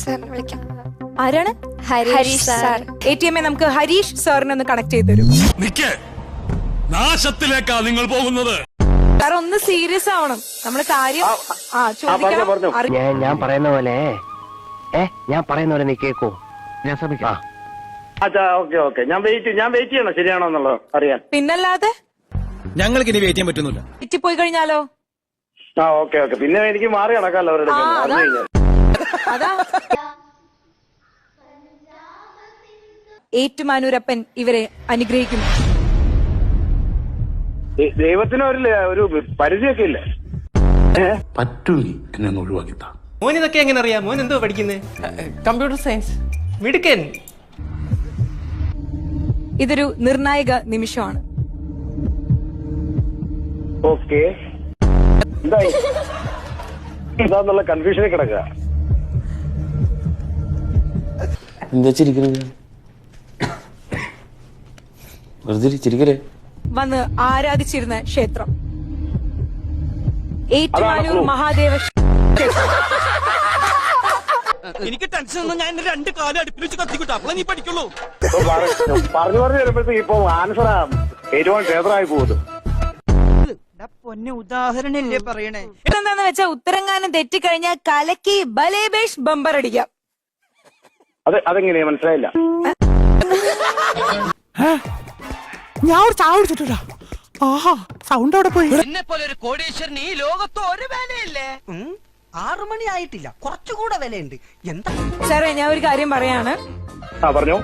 സാറിനെ വിളിക്കാം. ആരാണ്? ഹരീഷ് സാർ. ATM നമുക്ക് ഹരീഷ് സാറിനെ ഒന്ന് കണക്ട് ചെയ്ത് തരും. നാശത്തിലേക്കാ നിങ്ങൾ പോകുന്നത്. സാർ ഒന്ന് സീരിയസ് ആവണം. നമ്മള് കാര്യം ചോദിക്കണം. ഞാൻ പറയുന്ന പോലെ നീ കേക്കോ? ഞാൻ ശ്രമിക്കാം. ഓക്കെ ഞാൻ വെയിറ്റ് ചെയ്യണം ശരിയാണോ എന്നുള്ളത് അറിയാൻ. പിന്നല്ലാതെ ഞങ്ങൾക്ക് ഇനി വെയിറ്റ് ചെയ്യാൻ പറ്റുന്നില്ല. പോയി കഴിഞ്ഞാലോ? ഓക്കെ പിന്നെ എനിക്ക് മാറി നടക്കാമല്ലോ അവരുടെ. അതാ ഏറ്റുമാനൂരപ്പൻ ഇവരെ അനുഗ്രഹിക്കുന്നു. ദൈവത്തിന് ഒരു പരിധിയൊക്കെ ഇല്ലേ? പറ്റൂലി എന്നെ ഒഴിവാക്കിത്താ. മോൻ ഇതൊക്കെ എങ്ങനെ അറിയാം? മോൻ എന്തോ പഠിക്കുന്നത്? Computer science. മിടുക്കൻ. ഇതൊരു നിർണായക നിമിഷമാണ്. ഓക്കെ എന്താന്നുള്ള കൺഫ്യൂഷനിൽ കിടക്കുക. എന്താ ചിരിക്കുന്നത്? വെറുതെ ചിരിക്കലേ. വന്ന് ആരാധിച്ചിരുന്ന ക്ഷേത്രം ഏറ്റുമാനൂർ മഹാദേവ ക്ഷേത്രം. എനിക്ക് ടെൻഷൻ ഒന്നും, ഞാൻ 2 കാലം അടുപ്പിൽ വെച്ച് കത്തിക്കിട്ടു. അപ്പോൾ നീ പഠിക്കുള്ളൂ. പറഞ്ഞു വരുമ്പോഴത്തേക്ക് ഇപ്പൊ ആൻസർ ഏറ്റവും ക്ഷേത്രമായി പോകുന്നു. പൊന്നെ ഉദാഹരണല്ലേ പറയണേ. എന്താന്ന് വെച്ചാ ഉത്തരങ്ങാനം തെറ്റിക്കഴിഞ്ഞാൽ കലക്കി ബലേബേഷ് ബമ്പർ അടിക്കാം. അതെങ്ങനെയാ മനസ്സിലായില്ല? ഞാൻ ഒരു ചായ കുടിച്ചിട്ടാ. ആഹാ സൗണ്ട് അവിടെ പോയി. എന്നെ പോലെ ഒരു കോടീശ്വരന് ഈ ലോകത്ത് ഒരു വിലയില്ലേ? 6 മണി ആയിട്ടില്ല, കുറച്ചുകൂടെ വിലയുണ്ട്. എന്താ സാറേ ഞാൻ ഒരു കാര്യം പറയാണ്. പറഞ്ഞോ.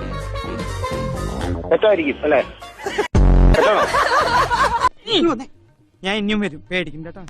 തെറ്റായിരിക്കും അല്ലേ? ഞാൻ ഇനിയും വരും, പേടിക്കണ്ട കേട്ടോ.